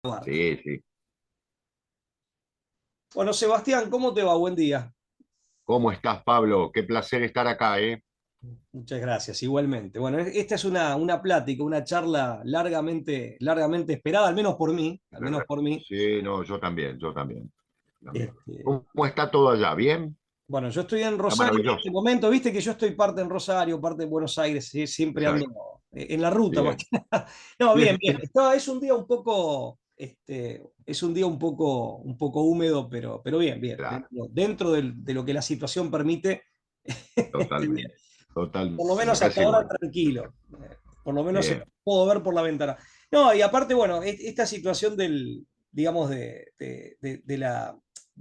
Guarda. Sí, sí. Bueno, Sebastián, ¿cómo te va? Buen día. ¿Cómo estás, Pablo? Qué placer estar acá, ¿eh? Muchas gracias, igualmente. Bueno, esta es una plática, una charla largamente esperada, al menos por mí. Sí, no, yo también, yo también. También. Este, ¿Cómo está todo allá? ¿Bien? bueno, yo estoy en Está Rosario en este maravilloso. momento, viste que yo estoy parte en Rosario, parte en Buenos Aires, sí, siempre ando Exacto. en la ruta más Bien. que nada. No, bien, bien. Es un día un poco, es un día un poco húmedo, pero bien, bien. Claro, Dentro de lo que la situación permite, estoy bien. totalmente. Total, Por lo me menos hasta parece ahora igual. tranquilo. Por lo menos Bien. puedo ver por la ventana. No, y aparte, bueno, esta situación digamos, de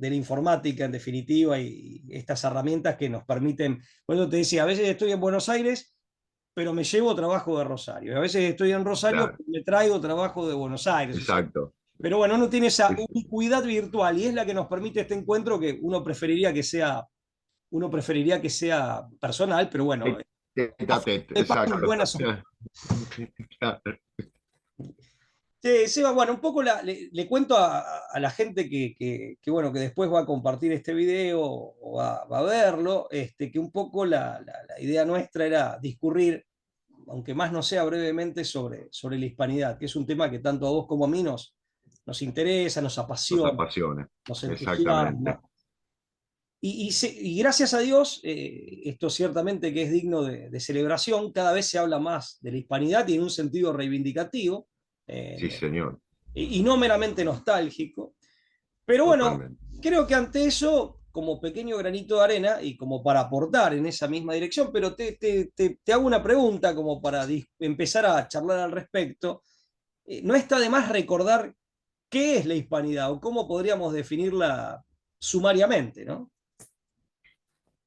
la informática en definitiva y estas herramientas que nos permiten, bueno, te decía, a veces estoy en Buenos Aires, pero me llevo trabajo de Rosario. A veces estoy en Rosario, Claro, pero me traigo trabajo de Buenos Aires. O sea, exacto. pero bueno, uno tiene esa Sí, sí. ubicuidad virtual y es la que nos permite este encuentro que uno preferiría que sea personal, pero bueno, Tete a tete, de paso es exacto. buena. Claro. Sí, Seba, bueno, un poco le cuento a la gente bueno, que después va a compartir este video o va a verlo, que un poco la idea nuestra era discurrir, aunque más no sea brevemente, sobre la hispanidad, que es un tema que tanto a vos como a mí nos interesa, nos Nos apasiona, apasiona. nos Exactamente. entusiasma. Y gracias a Dios, esto ciertamente que es digno de celebración, cada vez se habla más de la hispanidad y en un sentido reivindicativo, Sí, eh, señor. y no meramente nostálgico. Pero bueno, Totalmente. creo que ante eso, como pequeño granito de arena y como para aportar en esa misma dirección, pero te hago una pregunta como para empezar a charlar al respecto. No está de más recordar qué es la hispanidad o cómo podríamos definirla sumariamente, ¿no?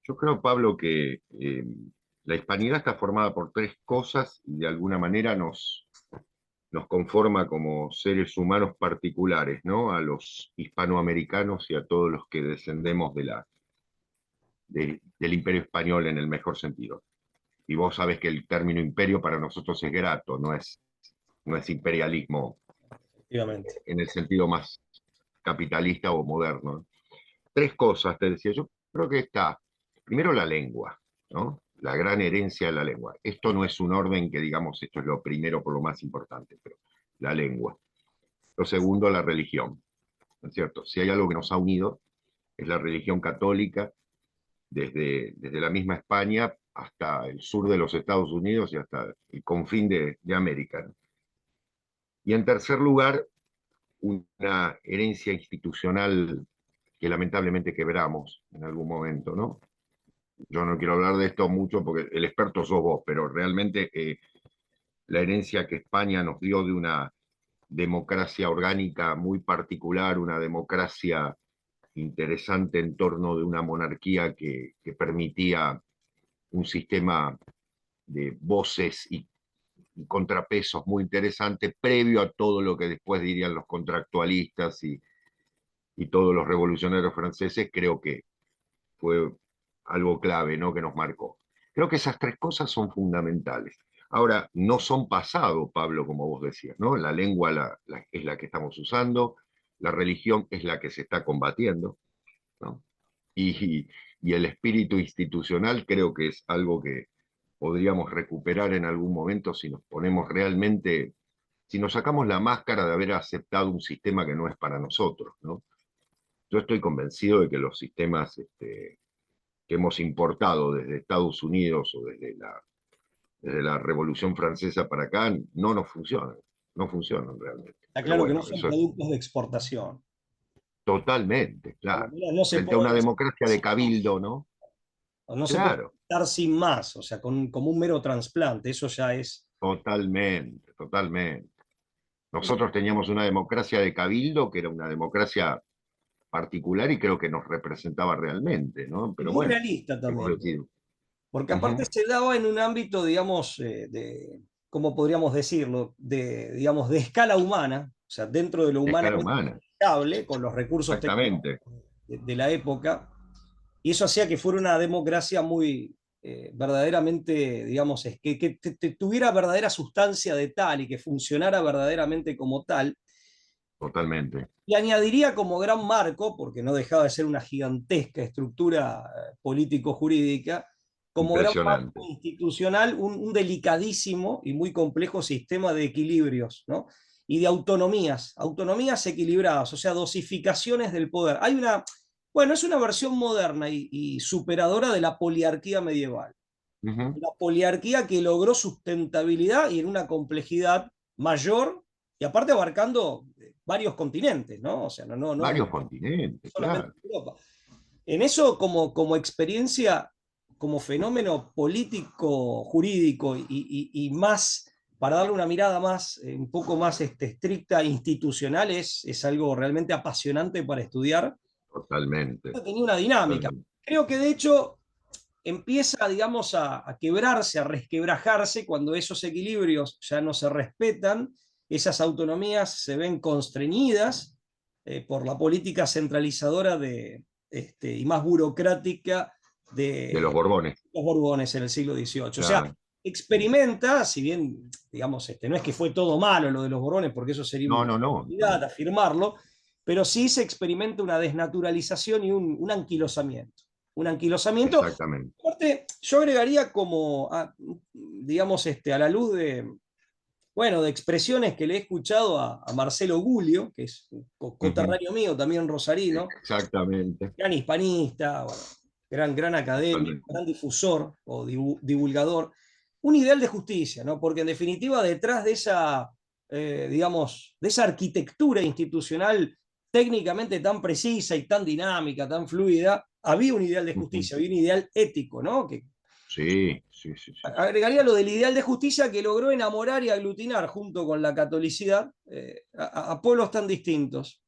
Yo creo, Pablo, que la hispanidad está formada por tres cosas y de alguna manera nos conforma como seres humanos particulares, ¿no? A los hispanoamericanos y a todos los que descendemos del imperio español en el mejor sentido. Y vos sabés que el término imperio para nosotros es grato, no es imperialismo Efectivamente. en el sentido más capitalista o moderno. Tres cosas, te decía, yo creo que está, primero la lengua, ¿no? La gran herencia de la lengua. Esto no es un orden que digamos, esto es lo primero por lo más importante, pero la lengua. Lo segundo, la religión, ¿no es cierto? Si hay algo que nos ha unido, es la religión católica, desde la misma España hasta el sur de los Estados Unidos y hasta el confín de América, ¿no? Y en tercer lugar, una herencia institucional que lamentablemente quebramos en algún momento, ¿no? Yo no quiero hablar de esto mucho porque el experto sos vos, pero realmente la herencia que España nos dio de una democracia orgánica muy particular, una democracia interesante en torno de una monarquía que permitía un sistema de voces y contrapesos muy interesante, previo a todo lo que después dirían los contractualistas y todos los revolucionarios franceses, creo que fue algo clave, ¿no? Que nos marcó. Creo que esas tres cosas son fundamentales. Ahora, no son pasado, Pablo, como vos decías, ¿no? La lengua es la que estamos usando, la religión es la que se está combatiendo, ¿no? Y el espíritu institucional creo que es algo que podríamos recuperar en algún momento si nos ponemos realmente, si nos sacamos la máscara de haber aceptado un sistema que no es para nosotros, ¿no? Yo estoy convencido de que los sistemas que hemos importado desde Estados Unidos o desde la Revolución Francesa para acá no nos funcionan, no funcionan realmente. Está Pero claro que no bueno, son eso es productos de exportación. totalmente, Por lo claro. menos no se Frente a una puede democracia de cabildo, ¿no? o no se puede Claro, estar sin más, o sea, como un mero trasplante, eso ya es. totalmente, totalmente. Nosotros teníamos una democracia de cabildo que era una democracia particular y creo que nos representaba realmente, ¿no? Y Pero muy bueno, realista hemos también, decidido. porque aparte Ujú. se daba en un ámbito, digamos, ¿cómo podríamos decirlo? Digamos, de escala humana, o sea, dentro de lo Escala humanamente humana, viable, con los recursos técnicos exactamente. de la época, y eso hacía que fuera una democracia muy verdaderamente, digamos, que tuviera verdadera sustancia de tal y que funcionara verdaderamente como tal. totalmente. Y añadiría como gran marco, porque no dejaba de ser una gigantesca estructura político-jurídica, como gran marco Impresionante. institucional, un delicadísimo y muy complejo sistema de equilibrios, ¿no? Y de autonomías, autonomías equilibradas, o sea, dosificaciones del poder. Hay una, bueno, es una versión moderna y superadora de la poliarquía medieval. Ujú. Una poliarquía que logró sustentabilidad y en una complejidad mayor, y aparte abarcando varios continentes, ¿no? O sea, no Varios continentes, solamente claro. Europa. En eso, como experiencia, como fenómeno político, jurídico y más, para darle una mirada más, un poco más estricta, institucional, es algo realmente apasionante para estudiar. Totalmente. Tenía una dinámica. Totalmente. Creo que de hecho empieza, digamos, a quebrarse, a resquebrajarse cuando esos equilibrios ya no se respetan, esas autonomías se ven constreñidas por la política centralizadora y más burocrática De los de Borbones, los Borbones en el siglo XVIII. O sea, claro. Sí. experimenta, si bien, digamos, no es que fue todo malo lo de los Borbones, porque eso sería No, una no, no, realidad no. afirmarlo, pero sí se experimenta una desnaturalización y un anquilosamiento. Un anquilosamiento. Exactamente. Aparte, yo agregaría como, digamos, a la luz de, bueno, de expresiones que le he escuchado a Marcelo Guglio, que es Ujú. coterráneo mío, también rosarino, Exactamente. gran hispanista, bueno, gran académico, Totalmente. gran difusor o divulgador, un ideal de justicia, ¿no? Porque en definitiva detrás de esa, digamos, de esa arquitectura institucional técnicamente tan precisa y tan dinámica, tan fluida, había un ideal de Ujú. justicia, había un ideal ético, ¿no? Que Sí, sí, sí, sí, sí, agregaría sí. lo del ideal de justicia que logró enamorar y aglutinar junto con la catolicidad a pueblos tan distintos.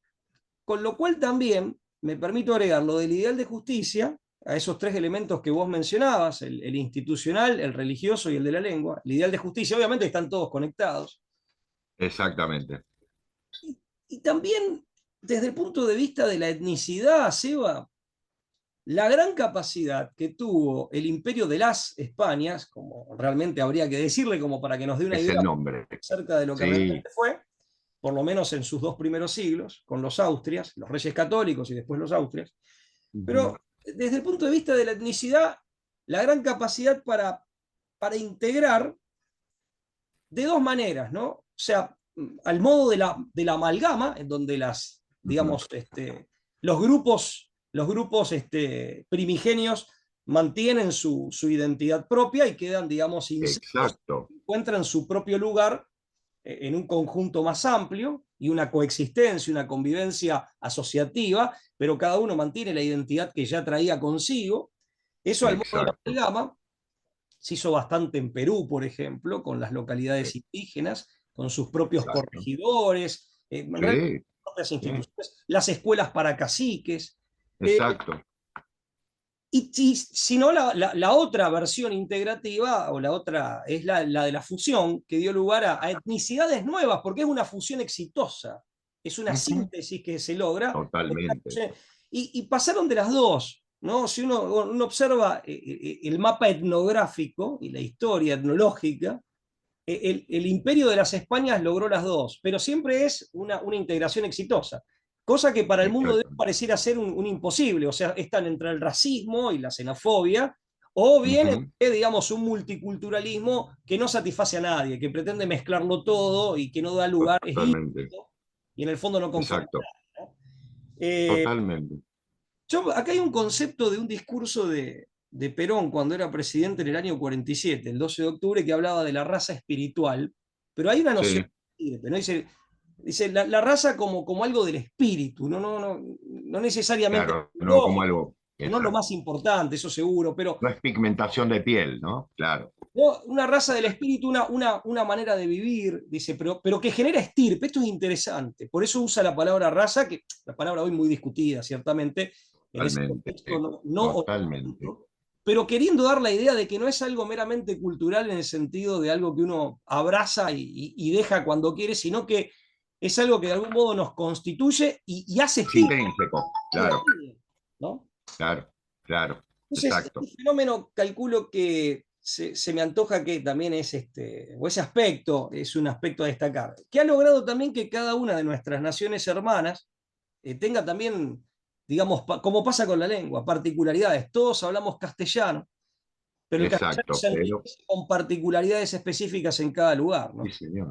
Con lo cual también me permito agregar lo del ideal de justicia, a esos tres elementos que vos mencionabas, el institucional, el religioso y el de la lengua. El ideal de justicia, obviamente, están todos conectados. Exactamente. Y también, desde el punto de vista de la etnicidad, Seba, la gran capacidad que tuvo el imperio de las Españas, como realmente habría que decirle, como para que nos dé una Es idea el nombre. acerca de lo que Sí. realmente fue, por lo menos en sus dos primeros siglos, con los Austrias, los reyes católicos y después los Austrias. Ujú. Pero desde el punto de vista de la etnicidad, la gran capacidad para integrar de dos maneras, ¿no? O sea, al modo de la amalgama, en donde Ujú. digamos, los grupos primigenios mantienen su identidad propia y quedan, digamos, insertos, Exacto. encuentran su propio lugar en un conjunto más amplio y una coexistencia, una convivencia asociativa, pero cada uno mantiene la identidad que ya traía consigo. Eso al modo de la Exacto. amalgama se hizo bastante en Perú, por ejemplo, con las localidades indígenas, con sus propios Exacto. corregidores, en realidad, Sí, propias sí. instituciones, las escuelas para caciques. eh, Exacto. y si no, la otra versión integrativa, o la otra, es la de la fusión, que dio lugar a etnicidades nuevas, porque es una fusión exitosa, es una Ujú. síntesis que se logra. Totalmente. Y pasaron de las dos, ¿no? Si uno observa el mapa etnográfico y la historia etnológica, el imperio de las Españas logró las dos, pero siempre es una integración exitosa, cosa que para el mundo de hoy Exactamente. pareciera ser un imposible, o sea, están entre el racismo y la xenofobia, o bien Ujú. entre, digamos, un multiculturalismo que no satisface a nadie, que pretende mezclarlo todo y que no da lugar, es Totalmente. lícito, y en el fondo no conforma a Exacto. nadie, ¿no? Eh, Totalmente. Acá hay un concepto de un discurso de Perón cuando era presidente en el año 47, el 12 de octubre, que hablaba de la raza espiritual, pero hay una noción, Sí, ¿no? Dice la raza como algo del espíritu, no necesariamente claro, no como lógico, algo. que no es lo Exacto. más importante, eso seguro, pero No es pigmentación de piel, ¿no? Claro. ¿no? Una raza del espíritu, una manera de vivir, dice, pero que genera estirpe. Esto es interesante. Por eso usa la palabra raza, que la palabra hoy muy discutida, ciertamente, en ese Totalmente. contexto no Totalmente. orgánico, pero queriendo dar la idea de que no es algo meramente cultural en el sentido de algo que uno abraza y deja cuando quiere, sino que es algo que de algún modo nos constituye y hace Es estirpe, intrínseco. Claro, ¿no? claro, claro. Entonces, Exacto. este fenómeno calculo que se me antoja que también es o ese aspecto es un aspecto a destacar, que ha logrado también que cada una de nuestras naciones hermanas tenga también, digamos, como pasa con la lengua, particularidades. Todos hablamos castellano, pero el castellano Exacto, se pero enriquece con particularidades específicas en cada lugar, sí, ¿no? señor,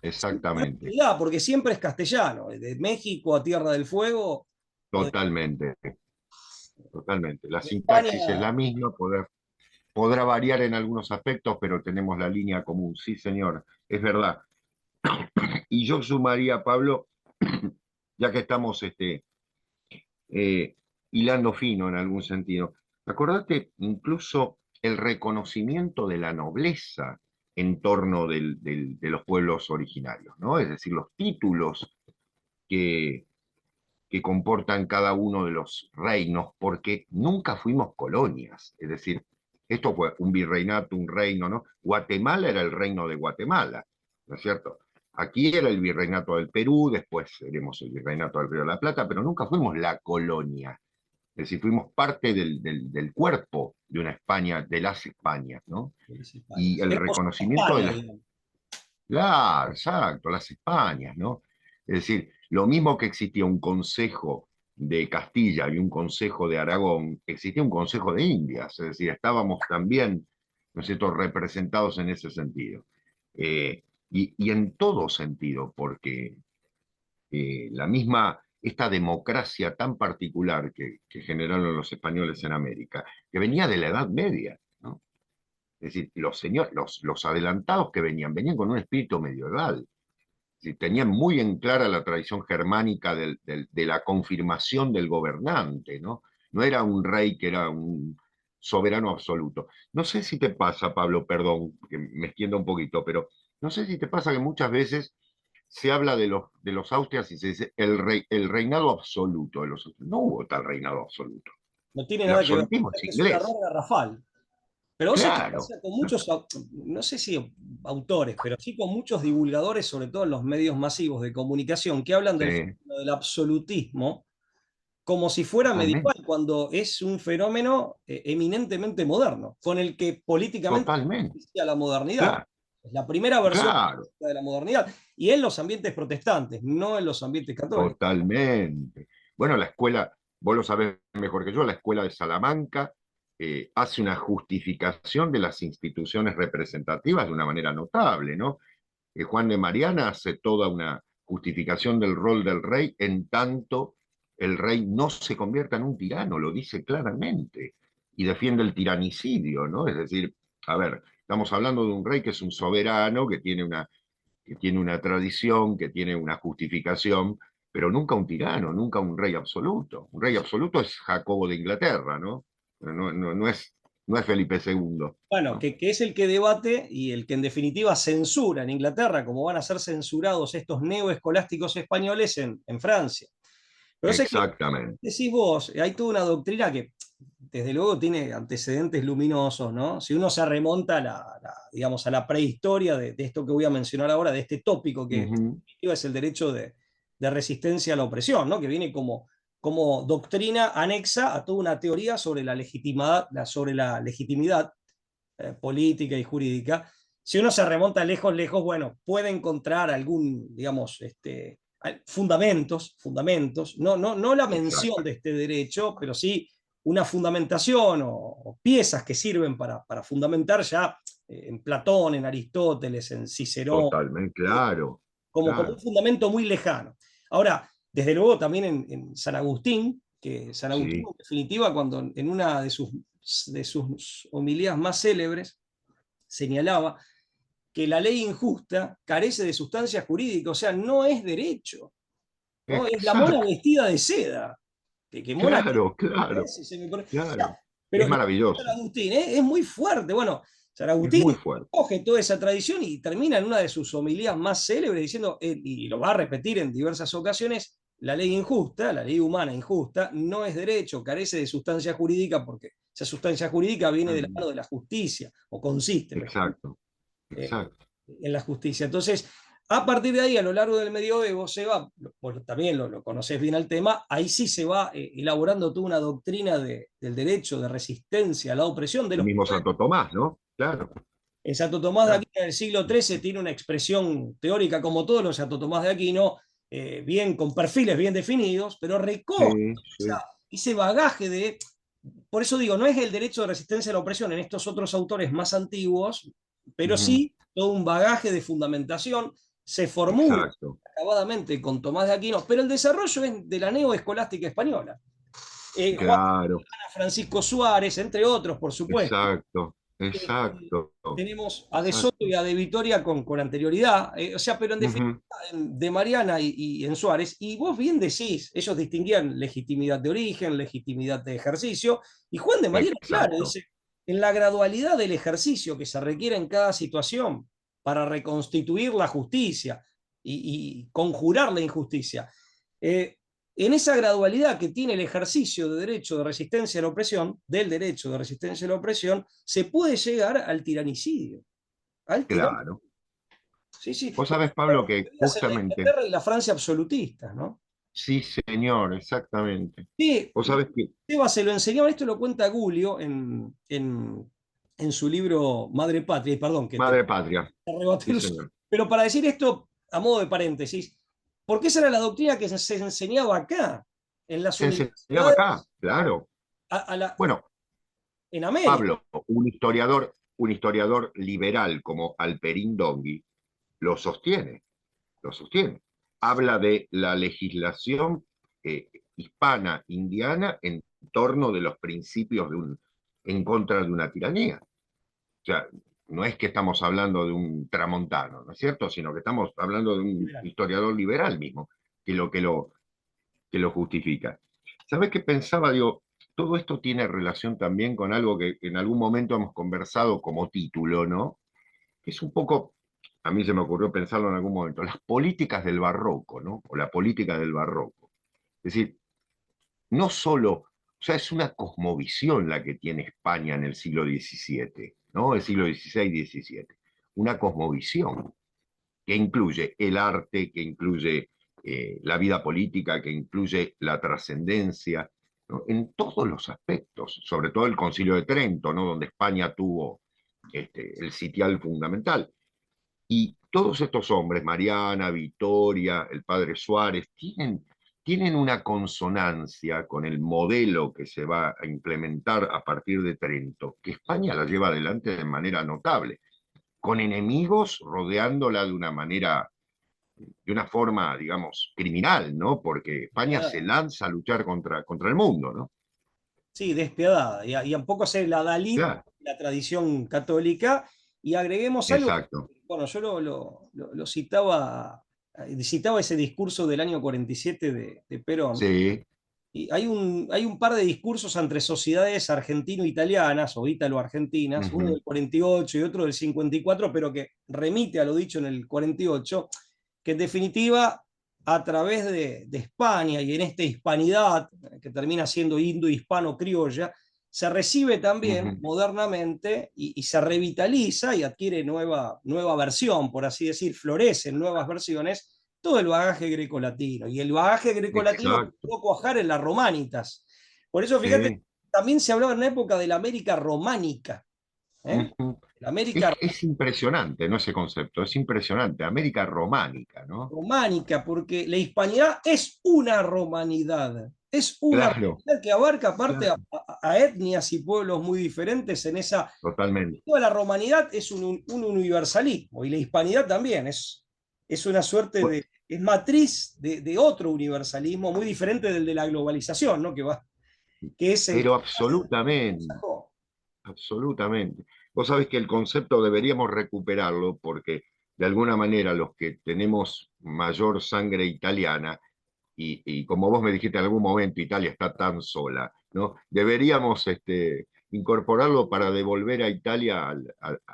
Sin exactamente, prioridad, porque siempre es castellano, de México a Tierra del Fuego, o de totalmente, totalmente. La sintaxis es España. la misma, podrá variar en algunos aspectos, pero tenemos la línea común. Sí, señor, es verdad. Y yo sumaría, Pablo, ya que estamos hilando fino en algún sentido, acordate incluso el reconocimiento de la nobleza en torno de los pueblos originarios, ¿no? Es decir, los títulos que, que comportan cada uno de los reinos, porque nunca fuimos colonias, es decir, esto fue un virreinato, un reino, ¿no? Guatemala era el reino de Guatemala, ¿no es cierto? Aquí era el virreinato del Perú, después seremos el virreinato del Río de la Plata, pero nunca fuimos la colonia, es decir, fuimos parte del cuerpo de una España, de las Españas, ¿no? España. Y el Éramos reconocimiento de España, las digamos. Claro, exacto, las Españas, ¿no? Es decir, lo mismo que existía un consejo de Castilla y un consejo de Aragón, existía un consejo de Indias, es decir, estábamos también, ¿no es cierto?, representados en ese sentido. Y en todo sentido, porque la misma, esta democracia tan particular que generaron los españoles en América, que venía de la Edad Media, ¿no? Es decir, los adelantados que venían con un espíritu medieval. Es decir, tenían muy en clara la tradición germánica de la confirmación del gobernante, ¿no? No era un rey que era un soberano absoluto. No sé si te pasa, Pablo, perdón, que me extienda un poquito, pero no sé si te pasa que muchas veces se habla de los Austrias y se dice el reinado absoluto de los Austrias. No hubo tal reinado absoluto. No tiene El nada que ver. absolutismo es Es un inglés. error garrafal. Pero vos sabés que Claro, pasa con muchos, no sé si autores, pero sí con muchos divulgadores, sobre todo en los medios masivos de comunicación, que hablan sí, del fenómeno del absolutismo como si fuera medieval, totalmente, cuando es un fenómeno eminentemente moderno, con el que políticamente totalmente, inicia la modernidad. claro, Es la primera versión claro. de la modernidad, y en los ambientes protestantes, no en los ambientes católicos. Totalmente. Bueno, la escuela, vos lo sabés mejor que yo, la escuela de Salamanca hace una justificación de las instituciones representativas de una manera notable, ¿no? Juan de Mariana hace toda una justificación del rol del rey en tanto el rey no se convierta en un tirano, lo dice claramente, y defiende el tiranicidio, ¿no? Es decir, a ver, estamos hablando de un rey que es un soberano, que tiene una tradición, que tiene una justificación, pero nunca un tirano, nunca un rey absoluto. Un rey absoluto es Jacobo de Inglaterra, ¿no? No es Felipe II, Bueno, ¿no? que es el que debate y el que en definitiva censura en Inglaterra, como van a ser censurados estos neoescolásticos españoles en Francia. Pero sé que Exactamente. decís vos, hay toda una doctrina que desde luego tiene antecedentes luminosos, ¿no? Si uno se remonta a digamos, a la prehistoria de esto que voy a mencionar ahora, de este tópico que en Ujú. definitiva es el derecho de resistencia a la opresión, ¿no? Que viene como doctrina anexa a toda una teoría sobre la legitimidad política y jurídica. Si uno se remonta lejos, lejos, bueno, puede encontrar algún, digamos, fundamentos, no la mención Exacto. de este derecho, pero sí una fundamentación o piezas que sirven para fundamentar ya en Platón, en Aristóteles, en Cicerón, Totalmente. Claro. como un Claro. fundamento muy lejano. Ahora, desde luego también en San Agustín, que San Agustín Sí. en definitiva, cuando en una de sus homilías más célebres señalaba que la ley injusta carece de sustancia jurídica, o sea, no es derecho, ¿no? Es la mona Exacto. vestida de seda, que mona que Claro, claro, es, se me ocurre. O sea, claro. pero Es lo que dice San maravilloso. Agustín es muy fuerte. Bueno, San Es Agustín muy fuerte. coge toda esa tradición y termina en una de sus homilías más célebres diciendo, y lo va a repetir en diversas ocasiones, la ley injusta, la ley humana injusta, no es derecho, carece de sustancia jurídica porque esa sustancia jurídica viene de la Mm. mano de la justicia, o consiste, mejor Exacto, eh, exacto. en la justicia. Entonces, a partir de ahí, a lo largo del medioevo, se va, también lo conoces bien al tema, ahí sí se va elaborando toda una doctrina del derecho de resistencia a la opresión de El los mismo pueblos. Santo Tomás, ¿no? claro, Santo Tomás de claro. Aquino en el siglo XIII tiene una expresión teórica, como todos los Santo Tomás de Aquino, bien, con perfiles bien definidos, pero recoge Sí, sí. ese bagaje de. Por eso digo, no es el derecho de resistencia a la opresión en estos otros autores más antiguos, pero Ujú, sí todo un bagaje de fundamentación. Se formula exacto. acabadamente con Tomás de Aquino, pero el desarrollo es de la neoescolástica española. Juan Claro, Francisco Suárez, entre otros, por supuesto. exacto, Eh, exacto, tenemos a De Soto exacto. y a De Vitoria con anterioridad, o sea, pero en definitiva Ujú, de Mariana y en Suárez, y vos bien decís, ellos distinguían legitimidad de origen, legitimidad de ejercicio, y Juan de Mariana, claro, exacto. dice, en la gradualidad del ejercicio que se requiere en cada situación para reconstituir la justicia y conjurar la injusticia, eh, en esa gradualidad que tiene el ejercicio de derecho de resistencia a la opresión, del derecho de resistencia a la opresión, se puede llegar al tiranicidio. Al tiranicidio. Claro. Sí, sí. Vos sabés, Pablo, que En la justamente, Inglaterra y la Francia absolutistas, ¿no? sí, señor, exactamente. Sí, Vos sabés que, Seba se lo enseñaba, esto lo cuenta Gulio en su libro Madre Patria, y perdón que te madre patria, arrebaté sí, el uso, señor. pero para decir esto a modo de paréntesis, porque esa era la doctrina que se enseñaba acá, en las Se enseñaba acá, universidades, claro. a la, Bueno, en América. Pablo, un historiador liberal como Alperín Dongui, lo sostiene, lo sostiene. Habla de la legislación hispana, indiana, en torno de los principios en contra de una tiranía. O sea, no es que estamos hablando de un tramontano, ¿no es cierto? Sino que estamos hablando de un historiador liberal mismo, que lo justifica. ¿Sabes qué pensaba? Digo, todo esto tiene relación también con algo que en algún momento hemos conversado como título, ¿no? Que es un poco, a mí se me ocurrió pensarlo en algún momento, las políticas del barroco, ¿no? O la política del barroco. Es decir, no solo, o sea, es una cosmovisión la que tiene España en el siglo XVII, ¿no? El siglo XVI, XVII. Una cosmovisión que incluye el arte, que incluye la vida política, que incluye la trascendencia, ¿no? En todos los aspectos, sobre todo el Concilio de Trento, ¿no? Donde España tuvo el sitial fundamental. Y todos estos hombres, Mariana, Vitoria, el padre Suárez, tienen una consonancia con el modelo que se va a implementar a partir de Trento, que España la lleva adelante de manera notable, con enemigos rodeándola de una forma, digamos, criminal, ¿no? Porque España se Despiadada. lanza a luchar contra el mundo, ¿no? Sí, despiadada. Y un poco ser la Dalit, Claro, la tradición católica. Y agreguemos algo, exacto. bueno, yo lo citaba ese discurso del año 47 de Perón. Sí. Y hay un par de discursos entre sociedades argentino-italianas o ítalo-argentinas, uno Ujú, del 48 y otro del 54, pero que remite a lo dicho en el 48, que en definitiva, a través de España y en esta hispanidad, que termina siendo indo-hispano-criolla, se recibe también ujú, modernamente y se revitaliza y adquiere nueva versión, por así decir, florecen nuevas versiones todo el bagaje grecolatino. Y el bagaje grecolatino exacto. empezó a cuajar en las románicas. Por eso, fíjate, Sí. también se hablaba en una época de la América románica. ¿Eh? Ujú. La América Es impresionante, ¿no? Ese concepto, es impresionante. América románica, ¿no? románica, porque la hispanidad es una romanidad. Es una Claro, romanidad que abarca aparte a, claro, a etnias y pueblos muy diferentes en esa. totalmente. Toda la romanidad es un universalismo y la hispanidad también es una suerte Bu- de. Es matriz de otro universalismo muy diferente del de la globalización, ¿no? Que es el que Pero absolutamente, sacó. absolutamente. Vos sabés que el concepto deberíamos recuperarlo porque de alguna manera los que tenemos mayor sangre italiana, y como vos me dijiste en algún momento, Italia está tan sola, ¿no? Deberíamos incorporarlo para devolver a Italia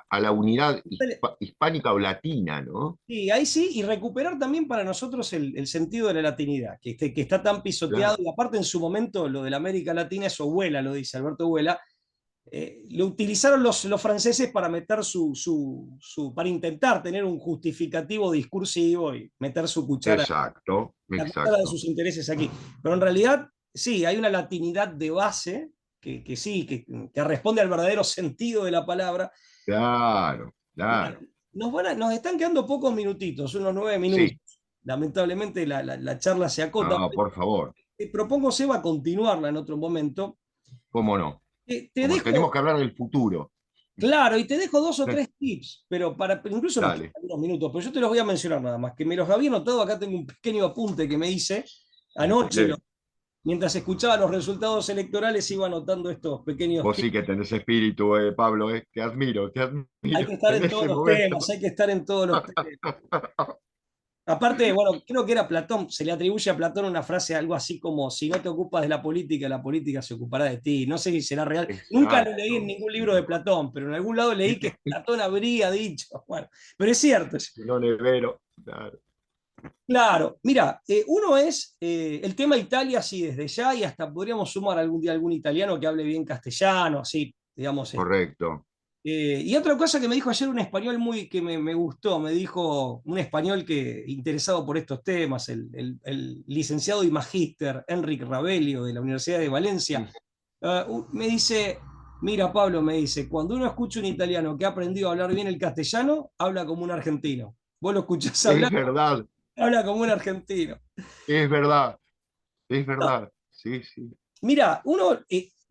a la unidad hispánica o latina, ¿no? Sí, ahí sí, y recuperar también para nosotros el sentido de la latinidad, que está tan pisoteado, Claro, y aparte en su momento lo de la América Latina, eso Vuela, lo dice Alberto Vuela, lo utilizaron los franceses para meter para intentar tener un justificativo discursivo y meter su cuchara, exacto, la cuchara de exacto. sus intereses aquí. Pero en realidad, sí, hay una latinidad de base que sí, que responde al verdadero sentido de la palabra. Claro, Mira, claro. nos están quedando pocos minutitos, unos 9 minutos. Sí, Lamentablemente la charla se acota. no, por favor, Te propongo, Seba, continuarla en otro momento. cómo no. Te Como tenemos dejo, que hablar del futuro. claro, y te dejo 2 o 3 tips, pero incluso nos Dale. quedan unos minutos, pero yo te los voy a mencionar nada más, que me los había notado, acá tengo un pequeño apunte que me hice anoche, Bien. mientras escuchaba los resultados electorales, iba anotando estos pequeños Vos sí tips. que tenés espíritu, Pablo, te admiro, te Hay admiro que estar en en todos ese los momento. temas, hay que estar en todos los temas. Aparte, bueno, creo que era Platón, se le atribuye a Platón una frase algo así como, si no te ocupas de la política se ocupará de ti. No sé si será real. Nunca lo leí en Exacto. ningún libro de Platón, pero en algún lado leí que Platón habría dicho. Bueno, pero es cierto. No nevero. Claro. Claro, mira, uno es el tema Italia, sí, desde ya, y hasta podríamos sumar algún día algún italiano que hable bien castellano, así, digamos. Correcto. Y otra cosa que me dijo ayer un español muy que me gustó, me dijo un español que interesado por estos temas, el licenciado y magíster Enric Rabelio de la Universidad de Valencia, Mm. me dice, mira Pablo, me dice, cuando uno escucha un italiano que ha aprendido a hablar bien el castellano, habla como un argentino. Vos lo escuchás Es hablar, verdad, habla como un argentino. es verdad, es verdad. Sí, sí. Mira,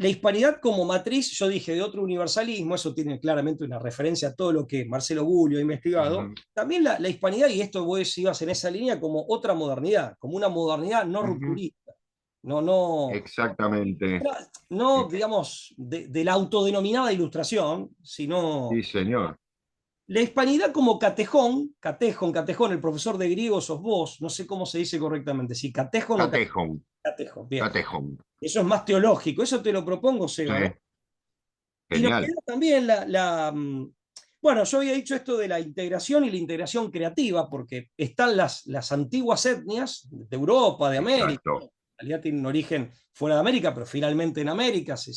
la hispanidad como matriz, yo dije, de otro universalismo, eso tiene claramente una referencia a todo lo que Marcelo Guglio ha investigado. Ujú, También la hispanidad, y esto vos ibas en esa línea, como otra modernidad, como una modernidad no ujú. rupturista, no, Exactamente. no digamos, de la autodenominada ilustración, sino Sí, señor. la hispanidad como catejón, el profesor de griego sos vos, no sé cómo se dice correctamente, si catejón o Catejón, catejón, bien. catejón. Eso es más teológico, eso te lo propongo, Sí, Seba, ¿no? Y nos genial. queda también bueno, yo había dicho esto de la integración y la integración creativa, porque están las antiguas etnias de Europa, de América, Exacto. en realidad tienen un origen fuera de América, pero finalmente en América Sí,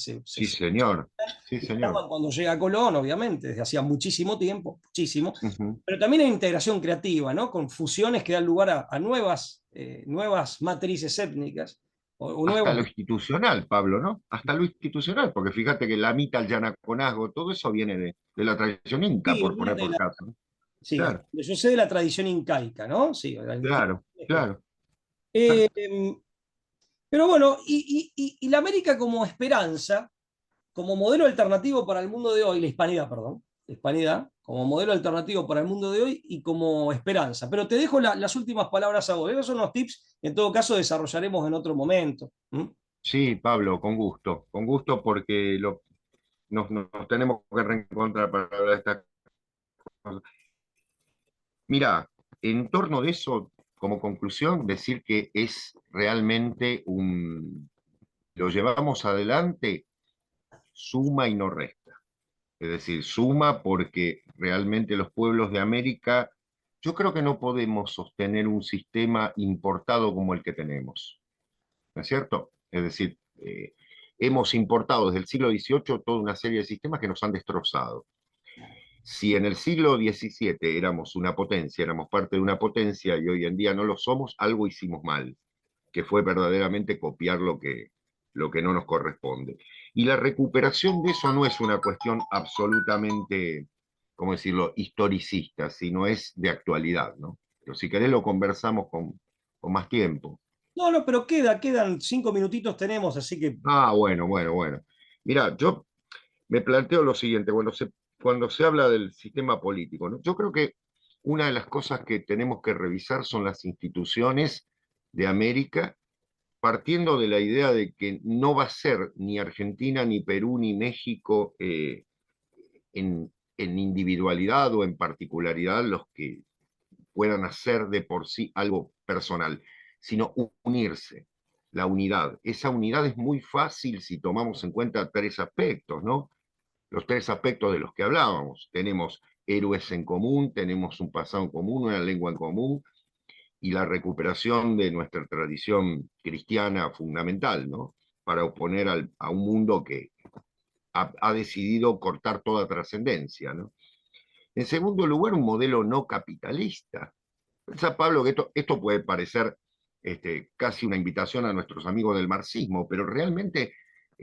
señor. Sí, señor. estaban cuando llega Colón, obviamente, desde hacía muchísimo tiempo, muchísimo, Ujú. pero también hay integración creativa, ¿no? Con fusiones que dan lugar a nuevas matrices étnicas o Hasta lo nuevos. institucional, Pablo, ¿no? Hasta lo institucional, porque fíjate que la mitad, el yanaconazgo, todo eso viene de la tradición inca, Sí, por poner por caso, ¿no? sí, Claro, yo sé de la tradición incaica, ¿no? Sí, la claro, claro. Eh, pero bueno, y la América como esperanza, como modelo alternativo para el mundo de hoy, la hispanidad, perdón, la hispanidad, como modelo alternativo para el mundo de hoy y como esperanza. Pero te dejo las últimas palabras a vos. Esos son unos tips que en todo caso desarrollaremos en otro momento. ¿Mm? Sí, Pablo, con gusto porque nos tenemos que reencontrar para hablar de esta cosa. Mira, en torno de eso, como conclusión, decir que es realmente lo llevamos adelante, suma y no resta. Es decir, suma porque realmente los pueblos de América, yo creo que no podemos sostener un sistema importado como el que tenemos, ¿no es cierto? Es decir, hemos importado desde el siglo XVIII toda una serie de sistemas que nos han destrozado. Si en el siglo XVII éramos una potencia, éramos parte de una potencia y hoy en día no lo somos, algo hicimos mal, que fue verdaderamente copiar lo que no nos corresponde. Y la recuperación de eso no es una cuestión absolutamente, ¿cómo decirlo?, historicista, sino es de actualidad, ¿no? Pero si querés lo conversamos con más tiempo. No, no, pero quedan 5 minutitos tenemos, así que Ah, bueno, bueno, bueno. Mira, yo me planteo lo siguiente, cuando se habla del sistema político, ¿no? Yo creo que una de las cosas que tenemos que revisar son las instituciones de América, partiendo de la idea de que no va a ser ni Argentina, ni Perú, ni México en individualidad o en particularidad los que puedan hacer de por sí algo personal, sino unirse, la unidad. Esa unidad es muy fácil si tomamos en cuenta tres aspectos, ¿no? Los tres aspectos de los que hablábamos. Tenemos héroes en común, tenemos un pasado en común, una lengua en común y la recuperación de nuestra tradición cristiana fundamental, ¿no? Para oponer a un mundo que ha decidido cortar toda trascendencia, ¿no? En segundo lugar, un modelo no capitalista. Pensá, Pablo, que esto puede parecer casi una invitación a nuestros amigos del marxismo, pero realmente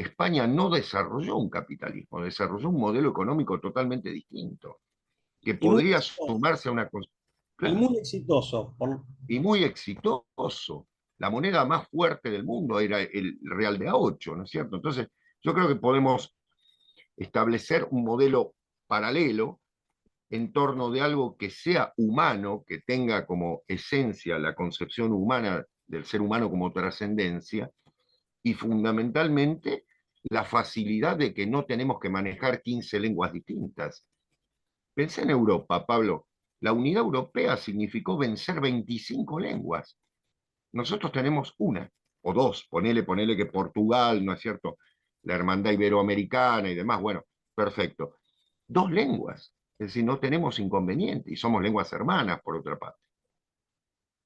España no desarrolló un capitalismo, desarrolló un modelo económico totalmente distinto, que Y muy podría exitoso. sumarse a una cosa. Y muy Claro, exitoso. y muy exitoso. La moneda más fuerte del mundo era el real de A8, ¿no es cierto? Entonces, yo creo que podemos establecer un modelo paralelo en torno de algo que sea humano, que tenga como esencia la concepción humana del ser humano como trascendencia, y fundamentalmente la facilidad de que no tenemos que manejar 15 lenguas distintas. Pensé en Europa, Pablo. La unidad europea significó vencer 25 lenguas. Nosotros tenemos una, o dos, ponele que Portugal, ¿no es cierto? La hermandad iberoamericana y demás, bueno, perfecto. Dos lenguas, es decir, no tenemos inconveniente y somos lenguas hermanas, por otra parte.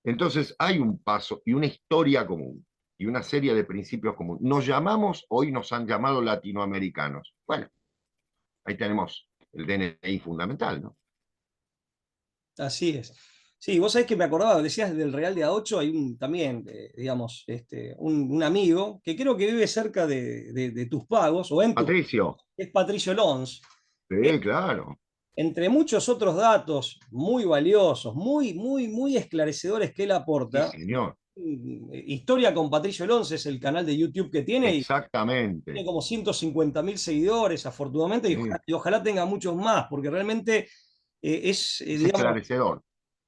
Entonces hay un paso y una historia común y una serie de principios comunes. Nos llamamos, hoy nos han llamado latinoamericanos. Bueno, ahí tenemos el DNI fundamental, ¿no? Así es. Sí, vos sabés que me acordaba, decías del Real de A8, hay también, digamos, un amigo que creo que vive cerca de tus pagos, o en tus pagos, Patricio, es Patricio Lons. sí, claro, Entre muchos otros datos muy valiosos, muy esclarecedores que él sí, aporta, señor, Historia con Patricio Lons es el canal de YouTube que tiene y tiene exactamente. como 150.000 seguidores, afortunadamente, Sí. y ojalá tenga muchos más, porque realmente Es digamos, esclarecedor.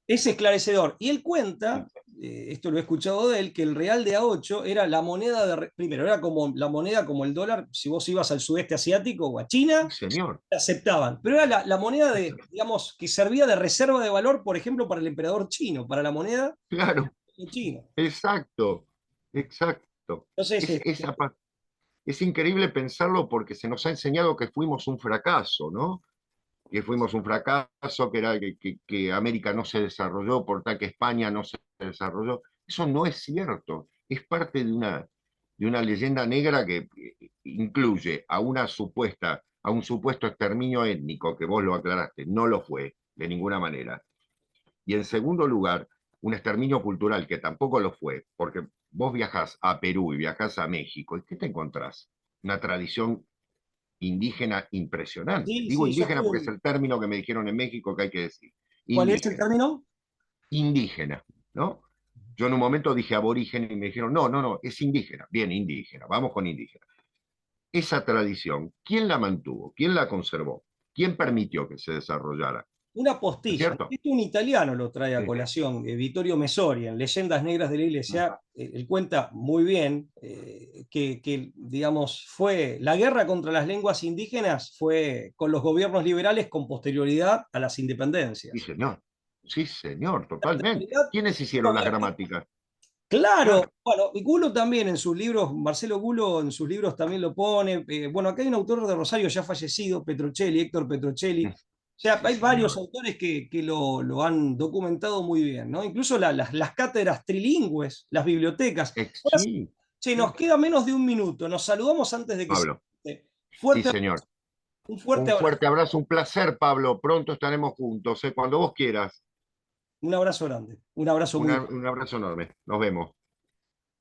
es esclarecedor. Y él Sí, cuenta, esto lo he escuchado de él, que el real de A8 era la moneda primero, era como la moneda como el dólar, si vos ibas al sudeste asiático o a sí, China, señor, te aceptaban. Pero era la moneda de, digamos, que servía de reserva de valor, por ejemplo, para el emperador chino, para la moneda claro, china. exacto, exacto. Entonces, Es increíble pensarlo porque se nos ha enseñado que fuimos un fracaso, ¿no? Que fuimos un fracaso, que, era, que América no se desarrolló, por tal que España no se desarrolló. Eso no es cierto. Es parte de una leyenda negra que incluye a una supuesta, a un supuesto exterminio étnico, que vos lo aclaraste, no lo fue de ninguna manera. Y en segundo lugar, un exterminio cultural que tampoco lo fue, porque vos viajás a Perú y viajás a México, ¿y qué te encontrás? Una tradición indígena impresionante. sí, Digo sí, yo indígena estuve porque es el término que me dijeron en México que hay que decir. ¿cuál es el Indígena. término? Indígena, ¿no? Yo en un momento dije aborigen y me dijeron, no, no, no, es indígena. Bien, indígena, vamos con indígena. Esa tradición, ¿quién la mantuvo? ¿Quién la conservó? ¿Quién permitió que se desarrollara? Una ¿No es postilla. cierto? Esto un italiano lo trae a Sí, colación, Vittorio Messori, en Leyendas Negras de la Iglesia. Él cuenta muy bien digamos, fue la guerra contra las lenguas indígenas fue con los gobiernos liberales con posterioridad a las sí, independencias. señor. Sí, señor, En totalmente. realidad, ¿Quiénes hicieron las gramáticas? claro, Claro. bueno, y Gulo también en sus libros, Marcelo Gulo en sus libros también lo pone. Bueno, acá hay un autor de Rosario ya fallecido, Petrocelli, Héctor Petrocelli. O sea, Sí, hay varios señor. autores que lo han documentado muy bien, ¿no? Incluso las cátedras trilingües, las bibliotecas. Ahora, Sí, che, sí. nos queda menos de un minuto. Nos saludamos antes de que se... Pablo. Sí, Fuerte, señor. un fuerte Un abrazo. fuerte abrazo, un placer, Pablo. Pronto estaremos juntos, cuando vos quieras. Un abrazo grande. Un abrazo muy grande. Un abrazo enorme. Nos vemos.